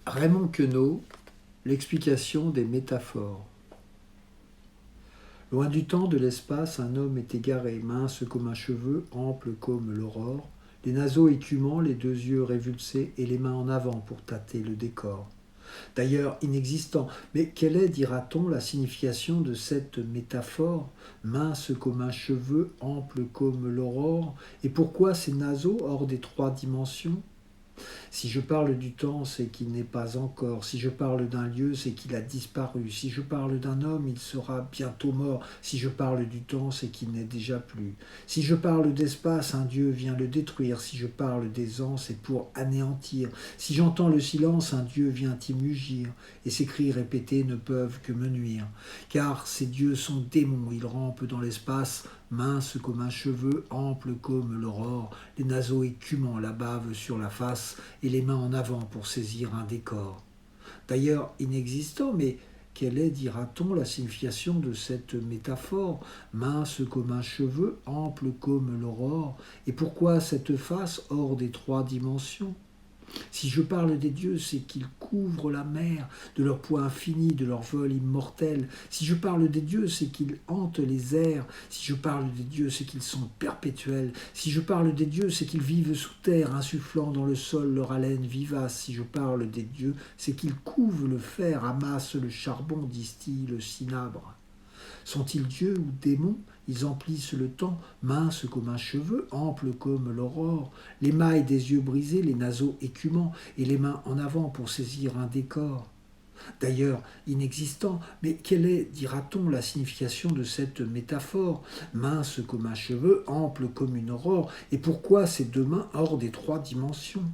Raymond Queneau, l'explication des métaphores. Loin du temps, de l'espace, un homme est égaré, mince comme un cheveu, ample comme l'aurore, les naseaux écumants, les deux yeux révulsés et les mains en avant pour tâter le décor. D'ailleurs inexistant, mais quelle est, dira-t-on, la signification de cette métaphore, mince comme un cheveu, ample comme l'aurore, et pourquoi ces naseaux hors des trois dimensions ? Si je parle du temps, c'est qu'il n'est pas encore. Si je parle d'un lieu, c'est qu'il a disparu. Si je parle d'un homme, il sera bientôt mort. Si je parle du temps, c'est qu'il n'est déjà plus. Si je parle d'espace, un Dieu vient le détruire. Si je parle des ans, c'est pour anéantir. Si j'entends le silence, un Dieu vient y mugir. Et ces cris répétés ne peuvent que me nuire. Car ces dieux sont démons, ils rampent dans l'espace, minces comme un cheveu, amples comme l'aurore, les naseaux écumants, la bave sur la face, et les mains en avant pour saisir un décor. D'ailleurs inexistant, mais quelle est, dira-t-on, la signification de cette métaphore, mince comme un cheveu, ample comme l'aurore, et pourquoi cette face hors des trois dimensions ? Si je parle des dieux, c'est qu'ils couvrent la mer de leur poids infini, de leur vol immortel. Si je parle des dieux, c'est qu'ils hantent les airs. Si je parle des dieux, c'est qu'ils sont perpétuels. Si je parle des dieux, c'est qu'ils vivent sous terre, insufflant dans le sol leur haleine vivace. Si je parle des dieux, c'est qu'ils couvent le fer, amassent le charbon, distillent le cinabre. Sont-ils dieux ou démons ? Ils emplissent le temps, minces comme un cheveu, amples comme l'aurore, l'émail des yeux brisés, les naseaux écumants, et les mains en avant pour saisir un décor. D'ailleurs, inexistant, mais quelle est, dira-t-on, la signification de cette métaphore, mince comme un cheveu, ample comme une aurore, et pourquoi ces deux mains hors des trois dimensions ?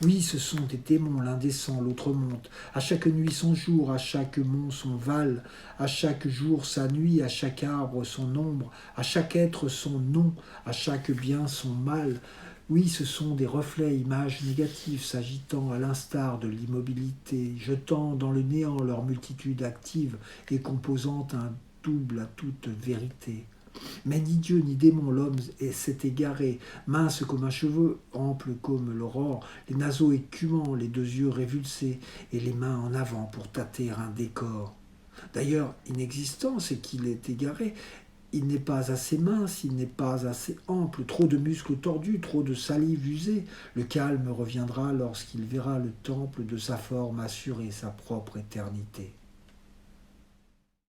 Oui, ce sont des démons, l'un descend, l'autre monte. À chaque nuit son jour, à chaque mont son val, à chaque jour sa nuit, à chaque arbre son ombre, à chaque être son nom, à chaque bien son mal. Oui, ce sont des reflets, images négatives, s'agitant à l'instar de l'immobilité, jetant dans le néant leur multitude active et composant un double à toute vérité. Mais ni Dieu ni démon, l'homme s'est égaré, mince comme un cheveu, ample comme l'aurore, les naseaux écumants, les deux yeux révulsés, et les mains en avant pour tâter un décor. D'ailleurs, inexistant, c'est qu'il est égaré. Il n'est pas assez mince, il n'est pas assez ample, trop de muscles tordus, trop de salive usée. Le calme reviendra lorsqu'il verra le temple de sa forme assurer sa propre éternité.